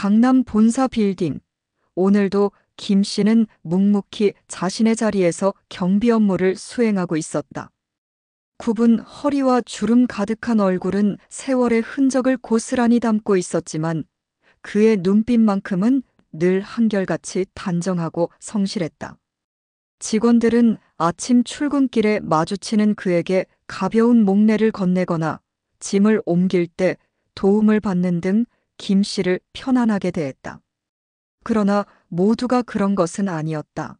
강남 본사 빌딩. 오늘도 김 씨는 묵묵히 자신의 자리에서 경비 업무를 수행하고 있었다. 굽은 허리와 주름 가득한 얼굴은 세월의 흔적을 고스란히 담고 있었지만 그의 눈빛만큼은 늘 한결같이 단정하고 성실했다. 직원들은 아침 출근길에 마주치는 그에게 가벼운 목례를 건네거나 짐을 옮길 때 도움을 받는 등 김 씨를 편안하게 대했다. 그러나 모두가 그런 것은 아니었다.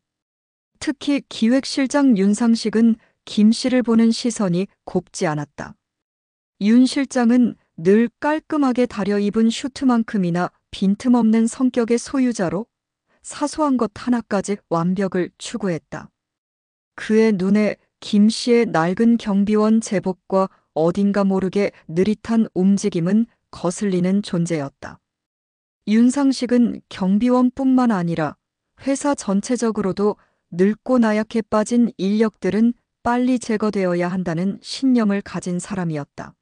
특히 기획실장 윤상식은 김 씨를 보는 시선이 곱지 않았다. 윤 실장은 늘 깔끔하게 다려입은 슈트만큼이나 빈틈없는 성격의 소유자로 사소한 것 하나까지 완벽을 추구했다. 그의 눈에 김 씨의 낡은 경비원 제복과 어딘가 모르게 느릿한 움직임은 거슬리는 존재였다. 윤상식은 경비원뿐만 아니라 회사 전체적으로도 늙고 나약해 빠진 인력들은 빨리 제거되어야 한다는 신념을 가진 사람이었다.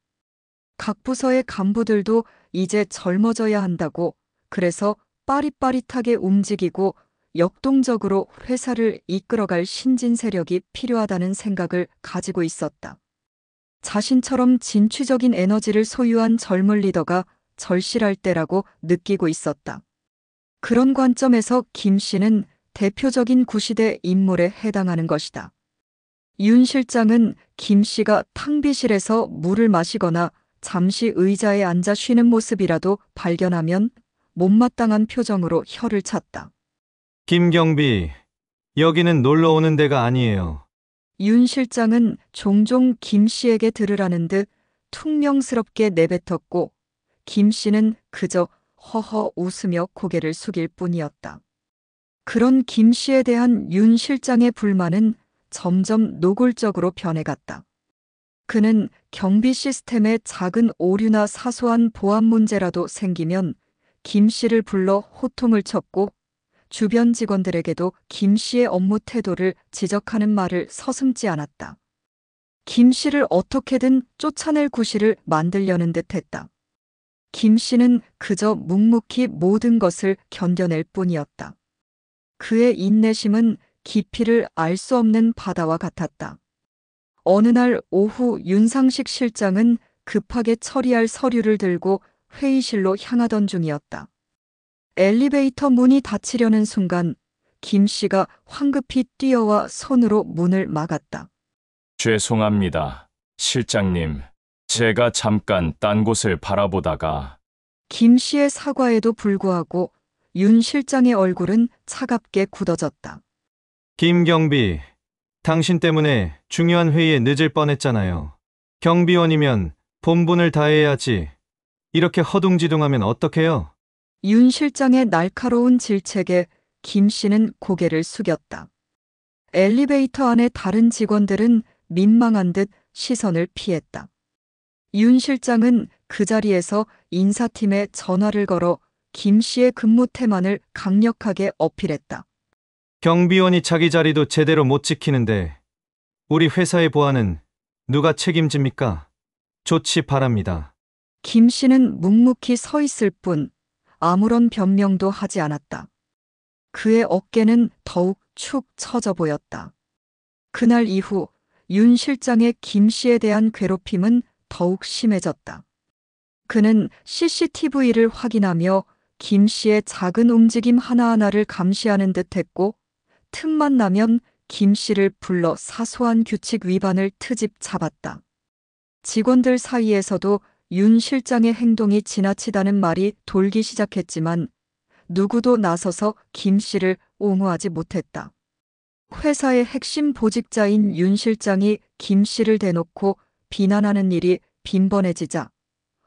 각 부서의 간부들도 이제 젊어져야 한다고, 그래서 빠릿빠릿하게 움직이고 역동적으로 회사를 이끌어갈 신진 세력이 필요하다는 생각을 가지고 있었다. 자신처럼 진취적인 에너지를 소유한 젊은 리더가 절실할 때라고 느끼고 있었다. 그런 관점에서 김 씨는 대표적인 구시대 인물에 해당하는 것이다. 윤 실장은 김 씨가 탕비실에서 물을 마시거나 잠시 의자에 앉아 쉬는 모습이라도 발견하면 못마땅한 표정으로 혀를 찼다. 김경비, 여기는 놀러 오는 데가 아니에요. 윤 실장은 종종 김 씨에게 들으라는 듯 퉁명스럽게 내뱉었고 김 씨는 그저 허허 웃으며 고개를 숙일 뿐이었다. 그런 김 씨에 대한 윤 실장의 불만은 점점 노골적으로 변해갔다. 그는 경비 시스템에 작은 오류나 사소한 보안 문제라도 생기면 김 씨를 불러 호통을 쳤고 주변 직원들에게도 김 씨의 업무 태도를 지적하는 말을 서슴지 않았다. 김 씨를 어떻게든 쫓아낼 구실을 만들려는 듯했다. 김 씨는 그저 묵묵히 모든 것을 견뎌낼 뿐이었다. 그의 인내심은 깊이를 알 수 없는 바다와 같았다. 어느 날 오후 윤상식 실장은 급하게 처리할 서류를 들고 회의실로 향하던 중이었다. 엘리베이터 문이 닫히려는 순간 김 씨가 황급히 뛰어와 손으로 문을 막았다. 죄송합니다, 실장님. 제가 잠깐 딴 곳을 바라보다가. 김 씨의 사과에도 불구하고 윤 실장의 얼굴은 차갑게 굳어졌다. 김경비, 당신 때문에 중요한 회의에 늦을 뻔했잖아요. 경비원이면 본분을 다해야지. 이렇게 허둥지둥하면 어떡해요? 윤 실장의 날카로운 질책에 김 씨는 고개를 숙였다. 엘리베이터 안의 다른 직원들은 민망한 듯 시선을 피했다. 윤 실장은 그 자리에서 인사팀에 전화를 걸어 김 씨의 근무 태만을 강력하게 어필했다. 경비원이 자기 자리도 제대로 못 지키는데 우리 회사의 보안은 누가 책임집니까? 조치 바랍니다. 김 씨는 묵묵히 서 있을 뿐 아무런 변명도 하지 않았다. 그의 어깨는 더욱 축 처져 보였다. 그날 이후 윤 실장의 김 씨에 대한 괴롭힘은 더욱 심해졌다. 그는 CCTV를 확인하며 김 씨의 작은 움직임 하나하나를 감시하는 듯했고 틈만 나면 김 씨를 불러 사소한 규칙 위반을 트집 잡았다. 직원들 사이에서도 윤 실장의 행동이 지나치다는 말이 돌기 시작했지만 누구도 나서서 김 씨를 옹호하지 못했다. 회사의 핵심 보직자인 윤 실장이 김 씨를 대놓고 비난하는 일이 빈번해지자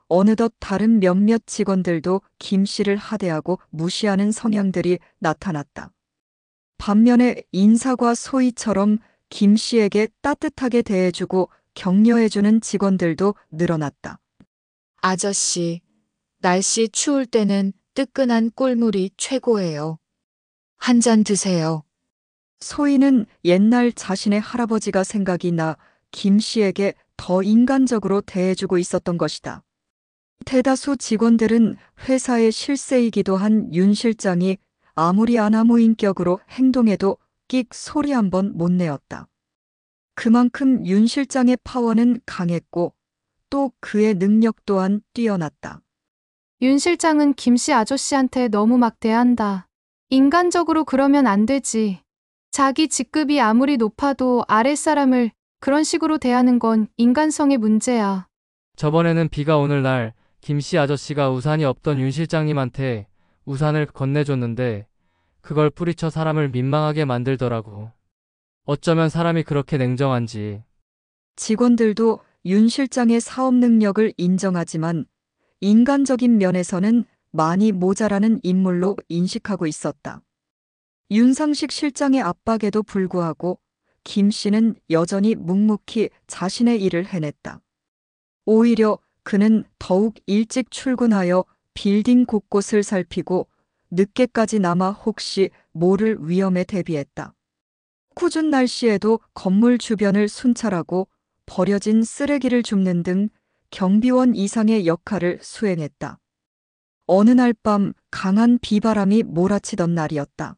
어느덧 다른 몇몇 직원들도 김 씨를 하대하고 무시하는 성향들이 나타났다. 반면에 인사과 소희처럼 김 씨에게 따뜻하게 대해주고 격려해주는 직원들도 늘어났다. 아저씨, 날씨 추울 때는 뜨끈한 꿀물이 최고예요. 한 잔 드세요. 소희는 옛날 자신의 할아버지가 생각이 나 김 씨에게 더 인간적으로 대해주고 있었던 것이다. 대다수 직원들은 회사의 실세이기도 한 윤 실장이 아무리 아나무인격으로 행동해도 끽 소리 한 번 못 내었다. 그만큼 윤 실장의 파워는 강했고 또 그의 능력 또한 뛰어났다. 윤 실장은 김씨 아저씨한테 너무 막대한다. 인간적으로 그러면 안 되지. 자기 직급이 아무리 높아도 아랫사람을 그런 식으로 대하는 건 인간성의 문제야. 저번에는 비가 오는 날 김씨 아저씨가 우산이 없던 윤 실장님한테 우산을 건네줬는데 그걸 뿌리쳐 사람을 민망하게 만들더라고. 어쩌면 사람이 그렇게 냉정한지. 직원들도 윤 실장의 사업 능력을 인정하지만 인간적인 면에서는 많이 모자라는 인물로 인식하고 있었다. 윤상식 실장의 압박에도 불구하고 김 씨는 여전히 묵묵히 자신의 일을 해냈다. 오히려 그는 더욱 일찍 출근하여 빌딩 곳곳을 살피고 늦게까지 남아 혹시 모를 위험에 대비했다. 꾸준 날씨에도 건물 주변을 순찰하고 버려진 쓰레기를 줍는 등 경비원 이상의 역할을 수행했다. 어느 날 밤 강한 비바람이 몰아치던 날이었다.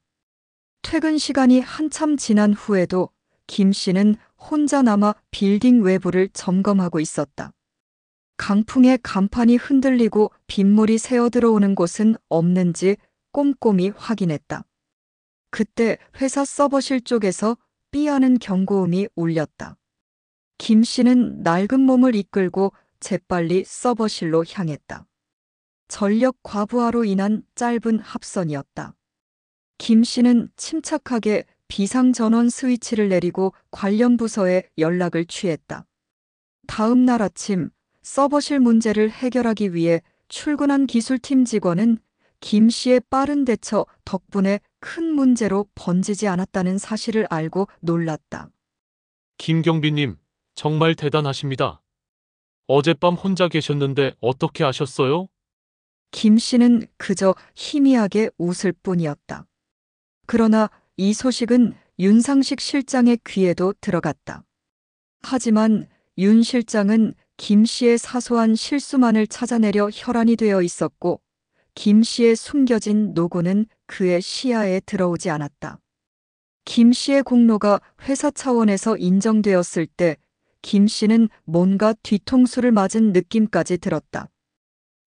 퇴근 시간이 한참 지난 후에도 김 씨는 혼자 남아 빌딩 외부를 점검하고 있었다. 강풍에 간판이 흔들리고 빗물이 새어 들어오는 곳은 없는지 꼼꼼히 확인했다. 그때 회사 서버실 쪽에서 삐하는 경고음이 울렸다. 김 씨는 낡은 몸을 이끌고 재빨리 서버실로 향했다. 전력 과부하로 인한 짧은 합선이었다. 김 씨는 침착하게 비상전원 스위치를 내리고 관련 부서에 연락을 취했다. 다음 날 아침 서버실 문제를 해결하기 위해 출근한 기술팀 직원은 김 씨의 빠른 대처 덕분에 큰 문제로 번지지 않았다는 사실을 알고 놀랐다. 김경비님, 정말 대단하십니다. 어젯밤 혼자 계셨는데 어떻게 아셨어요? 김 씨는 그저 희미하게 웃을 뿐이었다. 그러나 이 소식은 윤상식 실장의 귀에도 들어갔다. 하지만 윤 실장은 김 씨의 사소한 실수만을 찾아내려 혈안이 되어 있었고 김 씨의 숨겨진 노고는 그의 시야에 들어오지 않았다. 김 씨의 공로가 회사 차원에서 인정되었을 때 김 씨는 뭔가 뒤통수를 맞은 느낌까지 들었다.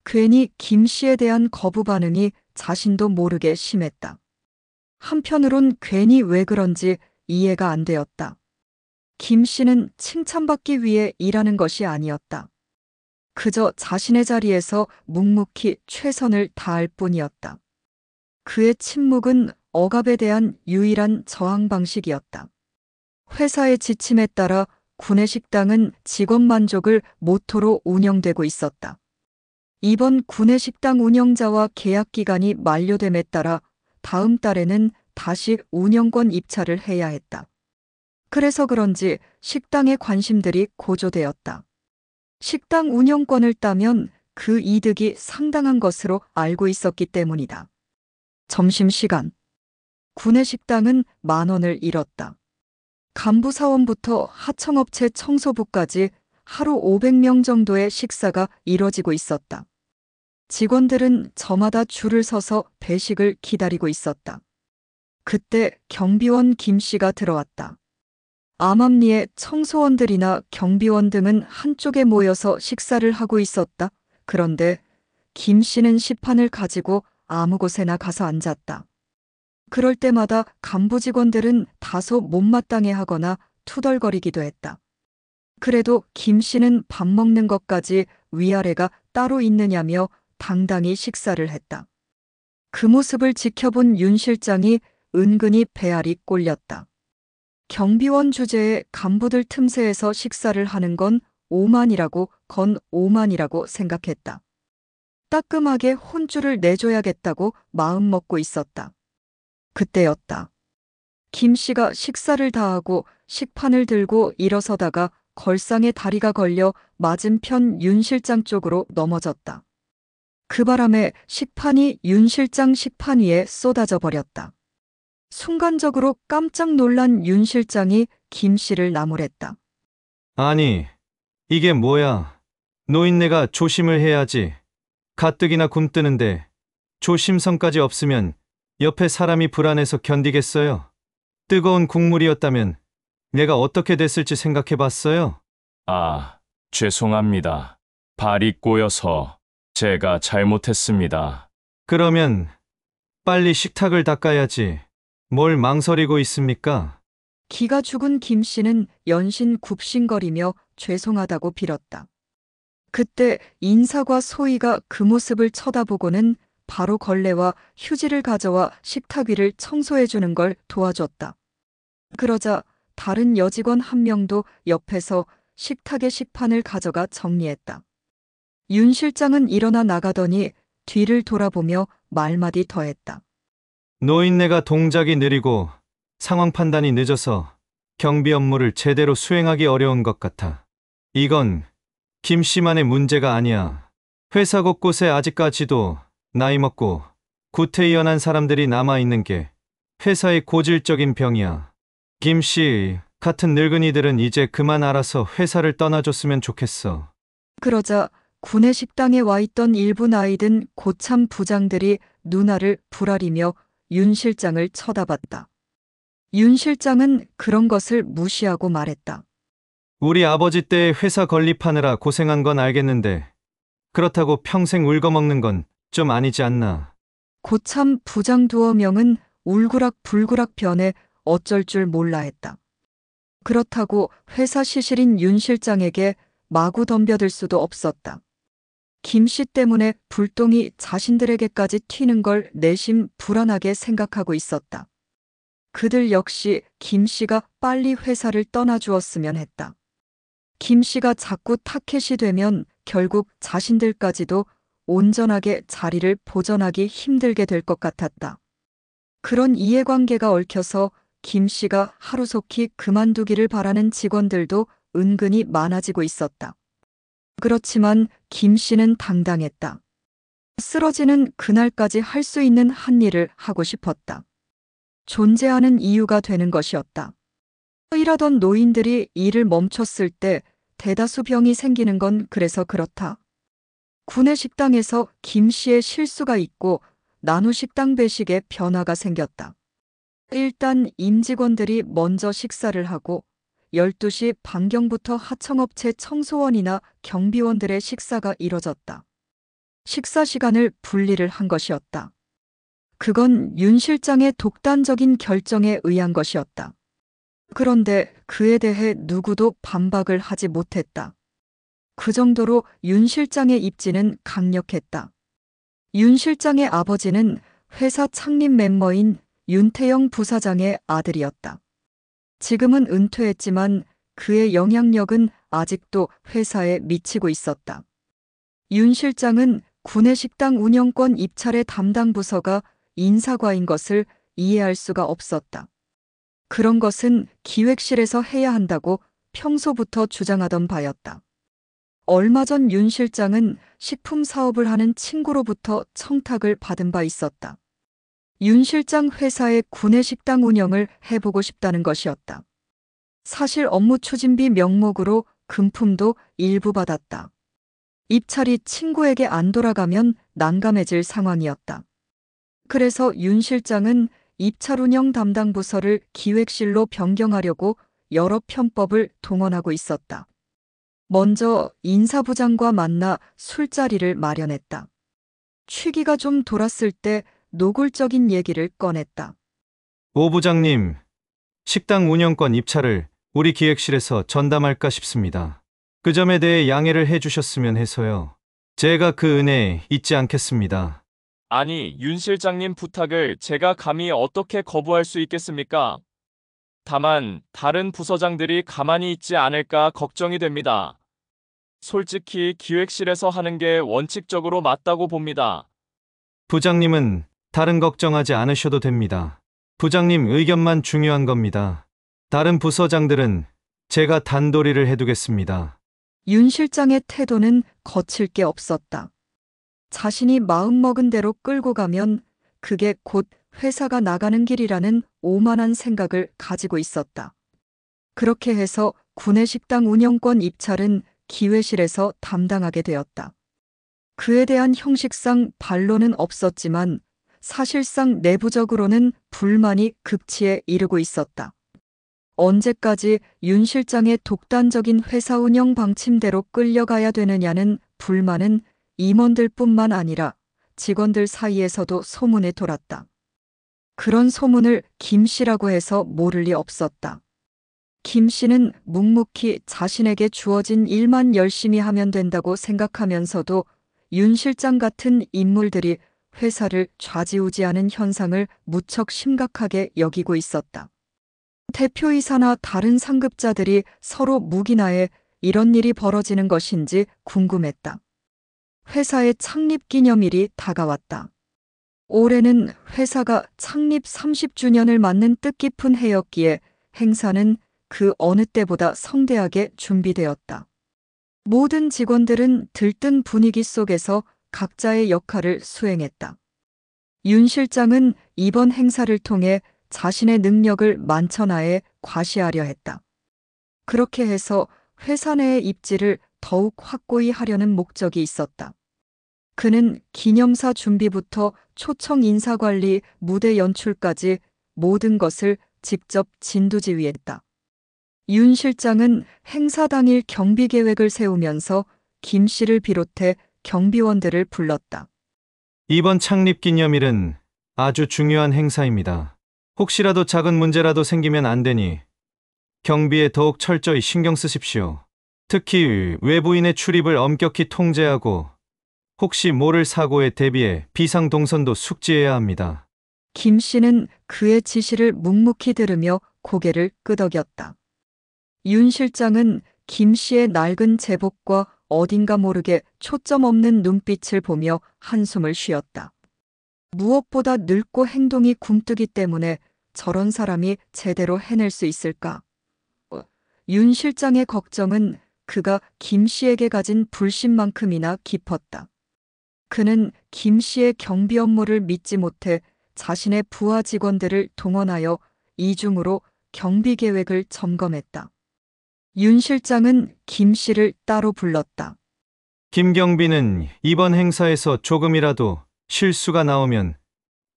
괜히 김 씨에 대한 거부 반응이 자신도 모르게 심했다. 한편으론 괜히 왜 그런지 이해가 안 되었다. 김 씨는 칭찬받기 위해 일하는 것이 아니었다. 그저 자신의 자리에서 묵묵히 최선을 다할 뿐이었다. 그의 침묵은 억압에 대한 유일한 저항 방식이었다. 회사의 지침에 따라 구내식당은 직원 만족을 모토로 운영되고 있었다. 이번 구내식당 운영자와 계약 기간이 만료됨에 따라 다음 달에는 다시 운영권 입찰을 해야 했다. 그래서 그런지 식당의 관심들이 고조되었다. 식당 운영권을 따면 그 이득이 상당한 것으로 알고 있었기 때문이다. 점심시간. 구내식당은 10,000원을 잃었다. 간부 사원부터 하청업체 청소부까지 하루 500명 정도의 식사가 이뤄지고 있었다. 직원들은 저마다 줄을 서서 배식을 기다리고 있었다. 그때 경비원 김 씨가 들어왔다. 암암리에 청소원들이나 경비원 등은 한쪽에 모여서 식사를 하고 있었다. 그런데 김 씨는 식판을 가지고 아무 곳에나 가서 앉았다. 그럴 때마다 간부 직원들은 다소 못마땅해하거나 투덜거리기도 했다. 그래도 김 씨는 밥 먹는 것까지 위아래가 따로 있느냐며 당당히 식사를 했다. 그 모습을 지켜본 윤 실장이 은근히 배알이 꼴렸다. 경비원 주제에 간부들 틈새에서 식사를 하는 건 오만이라고 생각했다. 따끔하게 혼쭐을 내줘야겠다고 마음먹고 있었다. 그때였다. 김 씨가 식사를 다 하고 식판을 들고 일어서다가 걸상에 다리가 걸려 맞은편 윤 실장 쪽으로 넘어졌다. 그 바람에 식판이 윤 실장 식판 위에 쏟아져 버렸다. 순간적으로 깜짝 놀란 윤 실장이 김 씨를 나무랬다. 아니, 이게 뭐야? 노인네가 조심을 해야지. 가뜩이나 굶뜨는데 조심성까지 없으면 옆에 사람이 불안해서 견디겠어요? 뜨거운 국물이었다면 내가 어떻게 됐을지 생각해 봤어요? 아, 죄송합니다. 발이 꼬여서 제가 잘못했습니다. 그러면 빨리 식탁을 닦아야지. 뭘 망설이고 있습니까? 기가 죽은 김 씨는 연신 굽신거리며 죄송하다고 빌었다. 그때 인사과 소희가 그 모습을 쳐다보고는 바로 걸레와 휴지를 가져와 식탁 위를 청소해 주는 걸 도와줬다. 그러자 다른 여직원 한 명도 옆에서 식탁의 식판을 가져가 정리했다. 윤 실장은 일어나 나가더니 뒤를 돌아보며 말마디 더했다. 노인네가 동작이 느리고 상황 판단이 늦어서 경비 업무를 제대로 수행하기 어려운 것 같아. 이건 김 씨만의 문제가 아니야. 회사 곳곳에 아직까지도 나이 먹고 구태의연한 사람들이 남아있는 게 회사의 고질적인 병이야. 김 씨 같은 늙은이들은 이제 그만 알아서 회사를 떠나줬으면 좋겠어. 그러자 구내 식당에 와 있던 일부 나이 든 고참 부장들이 누나를 부라리며 윤 실장을 쳐다봤다. 윤 실장은 그런 것을 무시하고 말했다. 우리 아버지 때 회사 건립하느라 고생한 건 알겠는데 그렇다고 평생 울거먹는 건 좀 아니지 않나. 고참 부장 두어 명은 울그락불그락 변해 어쩔 줄 몰라 했다. 그렇다고 회사 시실인 윤 실장에게 마구 덤벼들 수도 없었다. 김 씨 때문에 불똥이 자신들에게까지 튀는 걸 내심 불안하게 생각하고 있었다. 그들 역시 김 씨가 빨리 회사를 떠나주었으면 했다. 김 씨가 자꾸 타켓이 되면 결국 자신들까지도 온전하게 자리를 보전하기 힘들게 될 것 같았다. 그런 이해관계가 얽혀서 김 씨가 하루속히 그만두기를 바라는 직원들도 은근히 많아지고 있었다. 그렇지만 김 씨는 당당했다. 쓰러지는 그날까지 할 수 있는 한 일을 하고 싶었다. 존재하는 이유가 되는 것이었다. 일하던 노인들이 일을 멈췄을 때 대다수 병이 생기는 건 그래서 그렇다. 구내 식당에서 김 씨의 실수가 있고 나누 식당 배식에 변화가 생겼다. 일단 임직원들이 먼저 식사를 하고 12시 반경부터 하청업체 청소원이나 경비원들의 식사가 이뤄졌다. 식사 시간을 분리를 한 것이었다. 그건 윤 실장의 독단적인 결정에 의한 것이었다. 그런데 그에 대해 누구도 반박을 하지 못했다. 그 정도로 윤 실장의 입지는 강력했다. 윤 실장의 아버지는 회사 창립 멤버인 윤태영 부사장의 아들이었다. 지금은 은퇴했지만 그의 영향력은 아직도 회사에 미치고 있었다. 윤 실장은 구내식당 운영권 입찰의 담당 부서가 인사과인 것을 이해할 수가 없었다. 그런 것은 기획실에서 해야 한다고 평소부터 주장하던 바였다. 얼마 전 윤 실장은 식품 사업을 하는 친구로부터 청탁을 받은 바 있었다. 윤 실장 회사의 구내식당 운영을 해보고 싶다는 것이었다. 사실 업무 추진비 명목으로 금품도 일부 받았다. 입찰이 친구에게 안 돌아가면 난감해질 상황이었다. 그래서 윤 실장은 입찰 운영 담당 부서를 기획실로 변경하려고 여러 편법을 동원하고 있었다. 먼저 인사부장과 만나 술자리를 마련했다. 취기가 좀 돌았을 때 노골적인 얘기를 꺼냈다. 오 부장님, 식당 운영권 입찰을 우리 기획실에서 전담할까 싶습니다. 그 점에 대해 양해를 해주셨으면 해서요. 제가 그 은혜 잊지 않겠습니다. 아니, 윤 실장님 부탁을 제가 감히 어떻게 거부할 수 있겠습니까? 다만 다른 부서장들이 가만히 있지 않을까 걱정이 됩니다. 솔직히 기획실에서 하는 게 원칙적으로 맞다고 봅니다. 부장님은 다른 걱정하지 않으셔도 됩니다. 부장님 의견만 중요한 겁니다. 다른 부서장들은 제가 단도리를 해두겠습니다. 윤 실장의 태도는 거칠 게 없었다. 자신이 마음먹은 대로 끌고 가면 그게 곧 회사가 나가는 길이라는 오만한 생각을 가지고 있었다. 그렇게 해서 구내식당 운영권 입찰은 기획실에서 담당하게 되었다. 그에 대한 형식상 반론은 없었지만 사실상 내부적으로는 불만이 극치에 이르고 있었다. 언제까지 윤 실장의 독단적인 회사 운영 방침대로 끌려가야 되느냐는 불만은 임원들뿐만 아니라 직원들 사이에서도 소문에 돌았다. 그런 소문을 김 씨라고 해서 모를 리 없었다. 김 씨는 묵묵히 자신에게 주어진 일만 열심히 하면 된다고 생각하면서도 윤 실장 같은 인물들이 회사를 좌지우지하는 현상을 무척 심각하게 여기고 있었다. 대표이사나 다른 상급자들이 서로 묵인하에 이런 일이 벌어지는 것인지 궁금했다. 회사의 창립 기념일이 다가왔다. 올해는 회사가 창립 30주년을 맞는 뜻깊은 해였기에 행사는 그 어느 때보다 성대하게 준비되었다. 모든 직원들은 들뜬 분위기 속에서 각자의 역할을 수행했다. 윤 실장은 이번 행사를 통해 자신의 능력을 만천하에 과시하려 했다. 그렇게 해서 회사 내의 입지를 더욱 확고히 하려는 목적이 있었다. 그는 기념사 준비부터 초청 인사관리, 무대 연출까지 모든 것을 직접 진두지휘했다. 윤 실장은 행사 당일 경비 계획을 세우면서 김 씨를 비롯해 경비원들을 불렀다. 이번 창립 기념일은 아주 중요한 행사입니다. 혹시라도 작은 문제라도 생기면 안 되니 경비에 더욱 철저히 신경 쓰십시오. 특히 외부인의 출입을 엄격히 통제하고 혹시 모를 사고에 대비해 비상동선도 숙지해야 합니다. 김 씨는 그의 지시를 묵묵히 들으며 고개를 끄덕였다. 윤 실장은 김 씨의 낡은 제복과 어딘가 모르게 초점 없는 눈빛을 보며 한숨을 쉬었다. 무엇보다 늙고 행동이 굼뜨기 때문에 저런 사람이 제대로 해낼 수 있을까? 윤 실장의 걱정은 그가 김 씨에게 가진 불신만큼이나 깊었다. 그는 김 씨의 경비 업무를 믿지 못해 자신의 부하 직원들을 동원하여 이중으로 경비 계획을 점검했다. 윤 실장은 김 씨를 따로 불렀다. 김경비는 이번 행사에서 조금이라도 실수가 나오면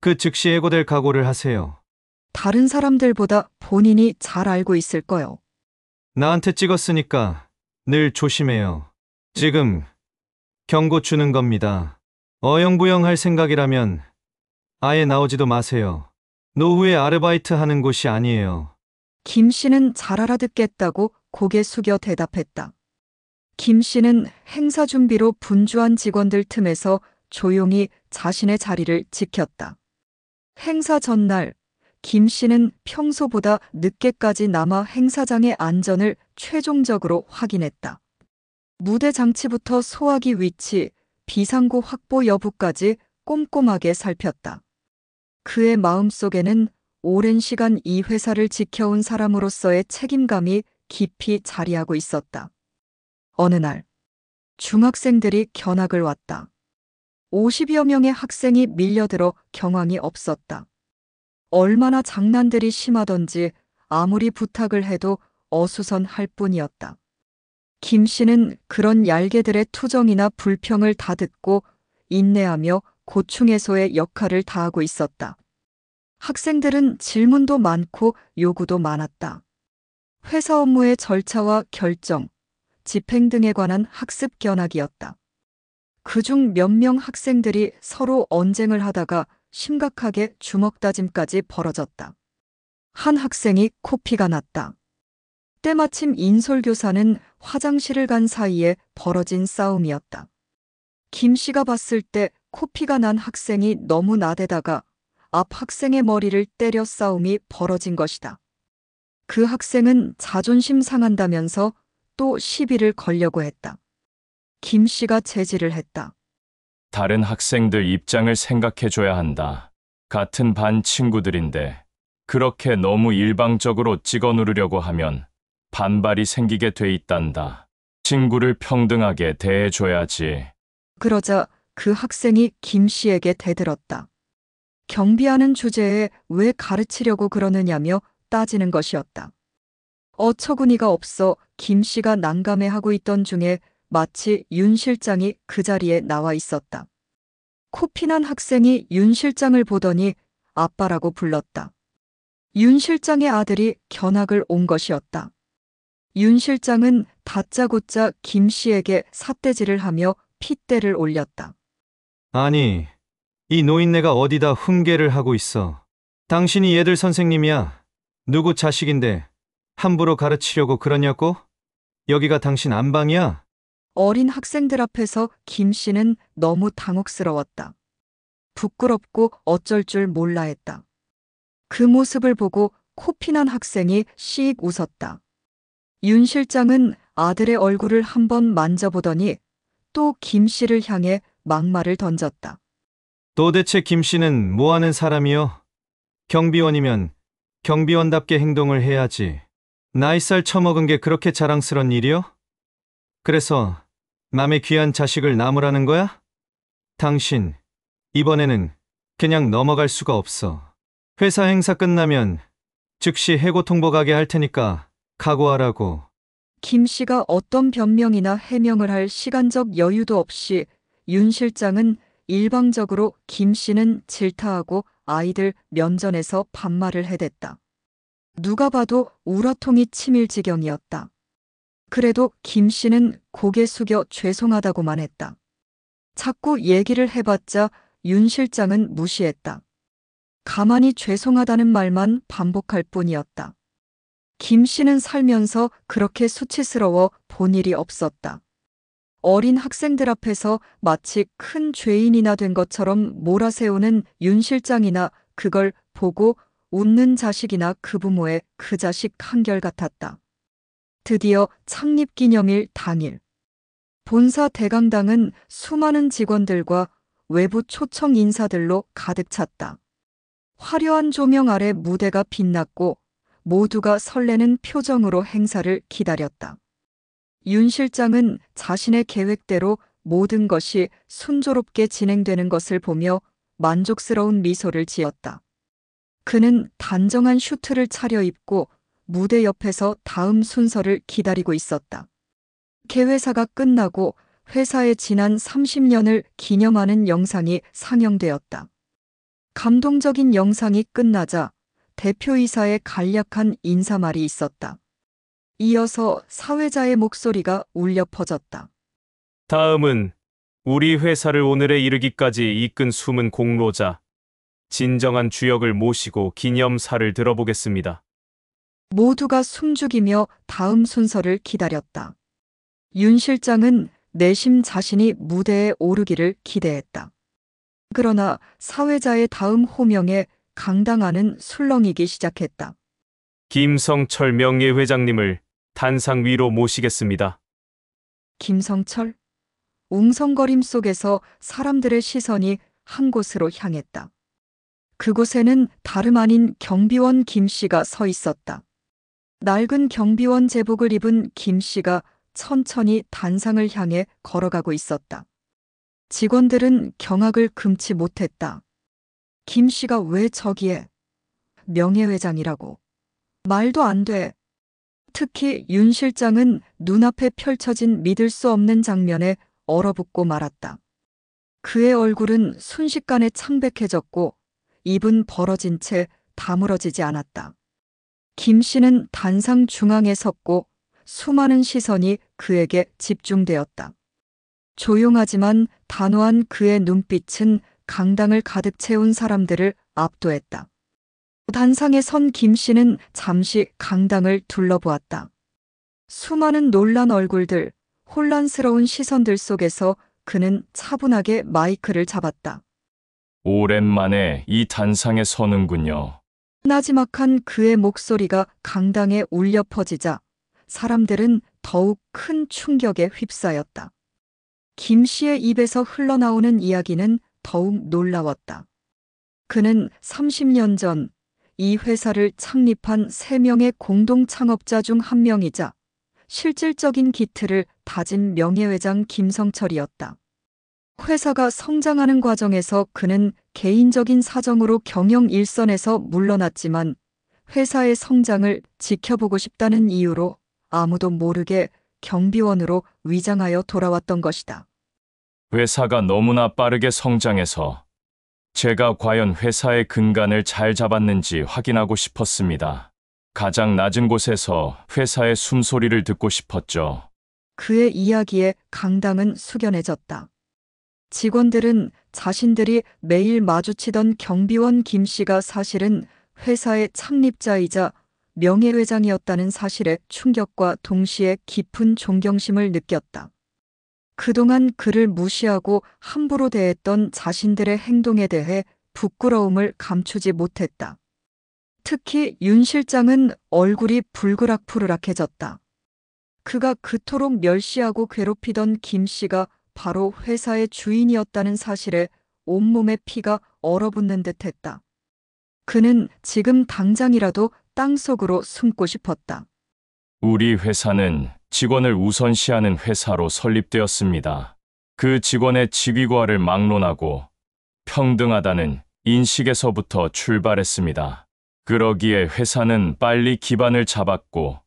그 즉시 해고될 각오를 하세요. 다른 사람들보다 본인이 잘 알고 있을 거요. 나한테 찍었으니까 늘 조심해요. 지금 경고 주는 겁니다. 어영부영할 생각이라면 아예 나오지도 마세요. 노후에 아르바이트 하는 곳이 아니에요. 김 씨는 잘 알아듣겠다고 고개 숙여 대답했다. 김 씨는 행사 준비로 분주한 직원들 틈에서 조용히 자신의 자리를 지켰다. 행사 전날, 김 씨는 평소보다 늦게까지 남아 행사장의 안전을 최종적으로 확인했다. 무대 장치부터 소화기 위치, 비상구 확보 여부까지 꼼꼼하게 살폈다. 그의 마음속에는 오랜 시간 이 회사를 지켜온 사람으로서의 책임감이 깊이 자리하고 있었다. 어느 날, 중학생들이 견학을 왔다. 50여 명의 학생이 밀려들어 경황이 없었다. 얼마나 장난들이 심하던지 아무리 부탁을 해도 어수선할 뿐이었다. 김 씨는 그런 얄개들의 투정이나 불평을 다 듣고 인내하며 고충 해소의 역할을 다하고 있었다. 학생들은 질문도 많고 요구도 많았다. 회사 업무의 절차와 결정, 집행 등에 관한 학습 견학이었다. 그중 몇 명 학생들이 서로 언쟁을 하다가 심각하게 주먹다짐까지 벌어졌다. 한 학생이 코피가 났다. 때마침 인솔교사는 화장실을 간 사이에 벌어진 싸움이었다. 김 씨가 봤을 때 코피가 난 학생이 너무 나대다가 앞 학생의 머리를 때려 싸움이 벌어진 것이다. 그 학생은 자존심 상한다면서 또 시비를 걸려고 했다. 김 씨가 제지를 했다. 다른 학생들 입장을 생각해줘야 한다. 같은 반 친구들인데 그렇게 너무 일방적으로 찍어 누르려고 하면 반발이 생기게 돼 있단다. 친구를 평등하게 대해줘야지. 그러자 그 학생이 김 씨에게 대들었다. 경비하는 주제에 왜 가르치려고 그러느냐며 따지는 것이었다. 어처구니가 없어 김 씨가 난감해하고 있던 중에 마치 윤 실장이 그 자리에 나와 있었다. 코피난 학생이 윤 실장을 보더니 아빠라고 불렀다. 윤 실장의 아들이 견학을 온 것이었다. 윤 실장은 다짜고짜 김 씨에게 삿대질을 하며 핏대를 올렸다. 아니, 이 노인네가 어디다 훈계를 하고 있어. 당신이 얘들 선생님이야. 누구 자식인데 함부로 가르치려고 그러냐고? 여기가 당신 안방이야? 어린 학생들 앞에서 김 씨는 너무 당혹스러웠다. 부끄럽고 어쩔 줄 몰라 했다. 그 모습을 보고 코피난 학생이 씩 웃었다. 윤 실장은 아들의 얼굴을 한번 만져보더니 또 김 씨를 향해 막말을 던졌다. 도대체 김 씨는 뭐 하는 사람이요? 경비원이면 경비원답게 행동을 해야지. 나이살 처먹은 게 그렇게 자랑스런 일이요? 그래서 남의 귀한 자식을 나무라는 거야? 당신, 이번에는 그냥 넘어갈 수가 없어. 회사 행사 끝나면 즉시 해고 통보 가게 할 테니까 각오하라고. 김 씨가 어떤 변명이나 해명을 할 시간적 여유도 없이 윤 실장은 일방적으로 김 씨는 질타하고 아이들 면전에서 반말을 해댔다. 누가 봐도 우라통이 치밀 지경이었다. 그래도 김 씨는 고개 숙여 죄송하다고만 했다. 자꾸 얘기를 해봤자 윤 실장은 무시했다. 가만히 죄송하다는 말만 반복할 뿐이었다. 김 씨는 살면서 그렇게 수치스러워 본 일이 없었다. 어린 학생들 앞에서 마치 큰 죄인이나 된 것처럼 몰아세우는 윤 실장이나 그걸 보고 웃는 자식이나 그 부모의 그 자식 한결같았다. 드디어 창립기념일 당일. 본사 대강당은 수많은 직원들과 외부 초청 인사들로 가득 찼다. 화려한 조명 아래 무대가 빛났고 모두가 설레는 표정으로 행사를 기다렸다. 윤 실장은 자신의 계획대로 모든 것이 순조롭게 진행되는 것을 보며 만족스러운 미소를 지었다. 그는 단정한 슈트를 차려입고 무대 옆에서 다음 순서를 기다리고 있었다. 개회사가 끝나고 회사의 지난 30년을 기념하는 영상이 상영되었다. 감동적인 영상이 끝나자 대표이사의 간략한 인사말이 있었다. 이어서 사회자의 목소리가 울려 퍼졌다. 다음은 우리 회사를 오늘에 이르기까지 이끈 숨은 공로자, 진정한 주역을 모시고 기념사를 들어보겠습니다. 모두가 숨죽이며 다음 순서를 기다렸다. 윤 실장은 내심 자신이 무대에 오르기를 기대했다. 그러나 사회자의 다음 호명에 강당안은 술렁이기 시작했다. 김성철 명예회장님을 단상 위로 모시겠습니다. 김성철? 웅성거림 속에서 사람들의 시선이 한 곳으로 향했다. 그곳에는 다름 아닌 경비원 김 씨가 서 있었다. 낡은 경비원 제복을 입은 김 씨가 천천히 단상을 향해 걸어가고 있었다. 직원들은 경악을 금치 못했다. 김 씨가 왜 저기에? 명예회장이라고. 말도 안 돼. 특히 윤 실장은 눈앞에 펼쳐진 믿을 수 없는 장면에 얼어붙고 말았다. 그의 얼굴은 순식간에 창백해졌고 입은 벌어진 채 다물어지지 않았다. 김 씨는 단상 중앙에 섰고 수많은 시선이 그에게 집중되었다. 조용하지만 단호한 그의 눈빛은 강당을 가득 채운 사람들을 압도했다. 단상에 선 김 씨는 잠시 강당을 둘러보았다. 수많은 놀란 얼굴들, 혼란스러운 시선들 속에서 그는 차분하게 마이크를 잡았다. 오랜만에 이 단상에 서는군요. 나지막한 그의 목소리가 강당에 울려 퍼지자 사람들은 더욱 큰 충격에 휩싸였다. 김 씨의 입에서 흘러나오는 이야기는 더욱 놀라웠다. 그는 30년 전 이 회사를 창립한 3명의 공동 창업자 중 한 명이자 실질적인 기틀을 다진 명예회장 김성철이었다. 회사가 성장하는 과정에서 그는 개인적인 사정으로 경영 일선에서 물러났지만 회사의 성장을 지켜보고 싶다는 이유로 아무도 모르게 경비원으로 위장하여 돌아왔던 것이다. 회사가 너무나 빠르게 성장해서 제가 과연 회사의 근간을 잘 잡았는지 확인하고 싶었습니다. 가장 낮은 곳에서 회사의 숨소리를 듣고 싶었죠. 그의 이야기에 강당은 숙연해졌다. 직원들은 자신들이 매일 마주치던 경비원 김 씨가 사실은 회사의 창립자이자 명예회장이었다는 사실에 충격과 동시에 깊은 존경심을 느꼈다. 그동안 그를 무시하고 함부로 대했던 자신들의 행동에 대해 부끄러움을 감추지 못했다. 특히 윤 실장은 얼굴이 불그락푸르락해졌다. 그가 그토록 멸시하고 괴롭히던 김 씨가 바로 회사의 주인이었다는 사실에 온몸에 피가 얼어붙는 듯했다. 그는 지금 당장이라도 땅속으로 숨고 싶었다. 우리 회사는 직원을 우선시하는 회사로 설립되었습니다. 그 직원의 직위과를 막론하고 평등하다는 인식에서부터 출발했습니다. 그러기에 회사는 빨리 기반을 잡았고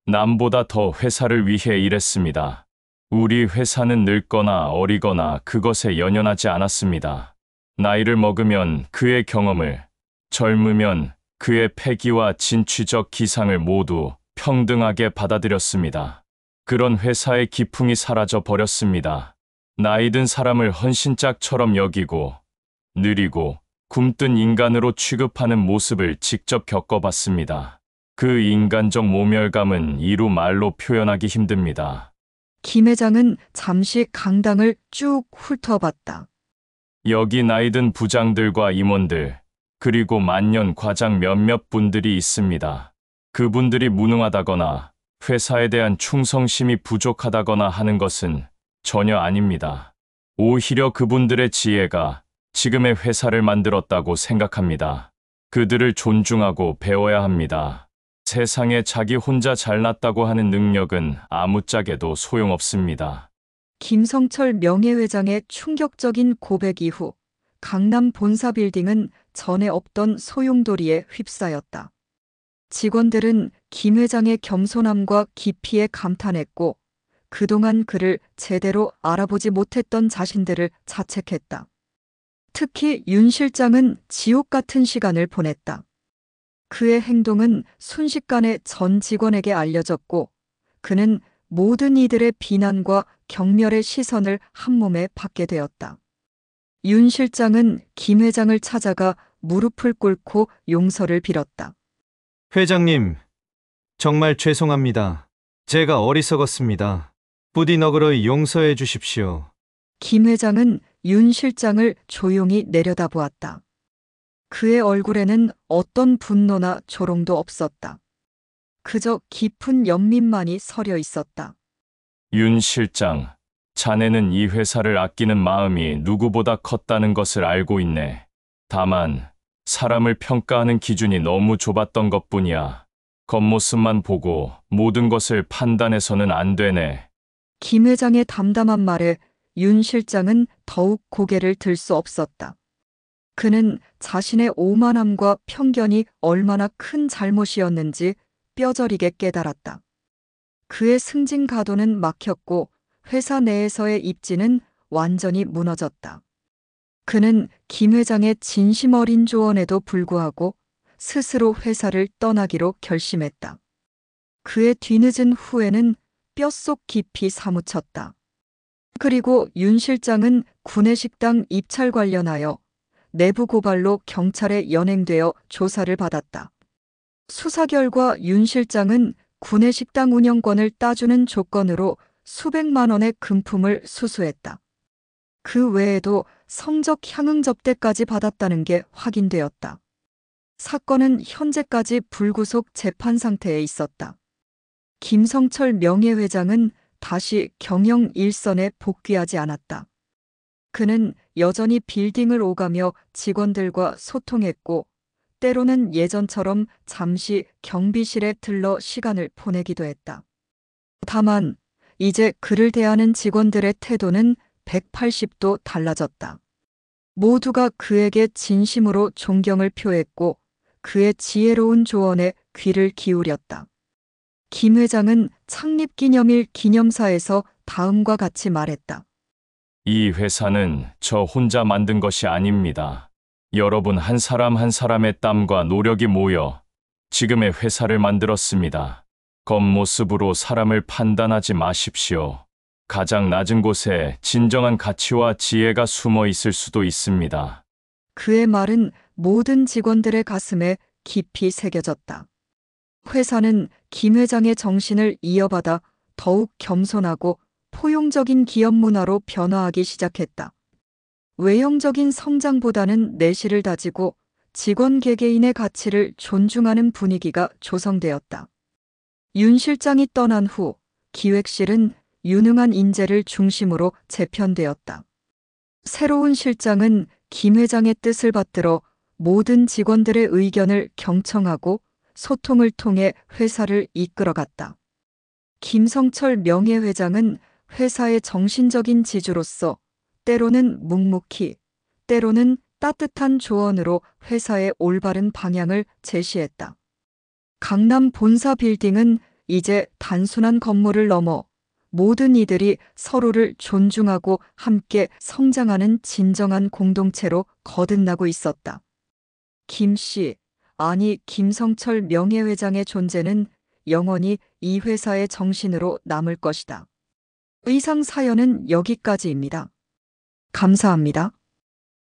남보다 더 회사를 위해 일했습니다. 우리 회사는 늙거나 어리거나 그것에 연연하지 않았습니다. 나이를 먹으면 그의 경험을, 젊으면 그의 패기와 진취적 기상을 모두 평등하게 받아들였습니다. 그런 회사의 기풍이 사라져 버렸습니다. 나이든 사람을 헌신짝처럼 여기고 느리고 굼뜬 인간으로 취급하는 모습을 직접 겪어봤습니다. 그 인간적 모멸감은 이루 말로 표현하기 힘듭니다. 김 회장은 잠시 강당을 쭉 훑어봤다. 여기 나이든 부장들과 임원들, 그리고 만년 과장 몇몇 분들이 있습니다. 그분들이 무능하다거나 회사에 대한 충성심이 부족하다거나 하는 것은 전혀 아닙니다. 오히려 그분들의 지혜가 지금의 회사를 만들었다고 생각합니다. 그들을 존중하고 배워야 합니다. 세상에 자기 혼자 잘났다고 하는 능력은 아무짝에도 소용없습니다. 김성철 명예회장의 충격적인 고백 이후 강남 본사 빌딩은 전에 없던 소용돌이에 휩싸였다. 직원들은 김 회장의 겸손함과 깊이에 감탄했고 그동안 그를 제대로 알아보지 못했던 자신들을 자책했다. 특히 윤 실장은 지옥 같은 시간을 보냈다. 그의 행동은 순식간에 전 직원에게 알려졌고 그는 모든 이들의 비난과 경멸의 시선을 한몸에 받게 되었다. 윤 실장은 김 회장을 찾아가 무릎을 꿇고 용서를 빌었다. 회장님, 정말 죄송합니다. 제가 어리석었습니다. 부디 너그러이 용서해 주십시오. 김 회장은 윤 실장을 조용히 내려다보았다. 그의 얼굴에는 어떤 분노나 조롱도 없었다. 그저 깊은 연민만이 서려 있었다. 윤 실장, 자네는 이 회사를 아끼는 마음이 누구보다 컸다는 것을 알고 있네. 다만 사람을 평가하는 기준이 너무 좁았던 것뿐이야. 겉모습만 보고 모든 것을 판단해서는 안 되네. 김 회장의 담담한 말에 윤 실장은 더욱 고개를 들 수 없었다. 그는 자신의 오만함과 편견이 얼마나 큰 잘못이었는지 뼈저리게 깨달았다. 그의 승진가도는 막혔고 회사 내에서의 입지는 완전히 무너졌다. 그는 김 회장의 진심 어린 조언에도 불구하고 스스로 회사를 떠나기로 결심했다. 그의 뒤늦은 후회는 뼛속 깊이 사무쳤다. 그리고 윤 실장은 구내식당 입찰 관련하여 내부 고발로 경찰에 연행되어 조사를 받았다. 수사 결과 윤 실장은 구내식당 운영권을 따주는 조건으로 수백만 원의 금품을 수수했다. 그 외에도 성적 향응 접대까지 받았다는 게 확인되었다. 사건은 현재까지 불구속 재판 상태에 있었다. 김성철 명예회장은 다시 경영 일선에 복귀하지 않았다. 그는 여전히 빌딩을 오가며 직원들과 소통했고 때로는 예전처럼 잠시 경비실에 들러 시간을 보내기도 했다. 다만 이제 그를 대하는 직원들의 태도는 180도 달라졌다. 모두가 그에게 진심으로 존경을 표했고 그의 지혜로운 조언에 귀를 기울였다. 김 회장은 창립기념일 기념사에서 다음과 같이 말했다. 이 회사는 저 혼자 만든 것이 아닙니다. 여러분 한 사람 한 사람의 땀과 노력이 모여 지금의 회사를 만들었습니다. 겉모습으로 사람을 판단하지 마십시오. 가장 낮은 곳에 진정한 가치와 지혜가 숨어 있을 수도 있습니다. 그의 말은 모든 직원들의 가슴에 깊이 새겨졌다. 회사는 김 회장의 정신을 이어받아 더욱 겸손하고 포용적인 기업 문화로 변화하기 시작했다. 외형적인 성장보다는 내실을 다지고 직원 개개인의 가치를 존중하는 분위기가 조성되었다. 윤 실장이 떠난 후 기획실은 유능한 인재를 중심으로 재편되었다. 새로운 실장은 김 회장의 뜻을 받들어 모든 직원들의 의견을 경청하고 소통을 통해 회사를 이끌어갔다. 김성철 명예회장은 회사의 정신적인 지주로서 때로는 묵묵히, 때로는 따뜻한 조언으로 회사의 올바른 방향을 제시했다. 강남 본사 빌딩은 이제 단순한 건물을 넘어 모든 이들이 서로를 존중하고 함께 성장하는 진정한 공동체로 거듭나고 있었다. 김 씨, 아니 김성철 명예회장의 존재는 영원히 이 회사의 정신으로 남을 것이다. 의상 사연은 여기까지입니다. 감사합니다.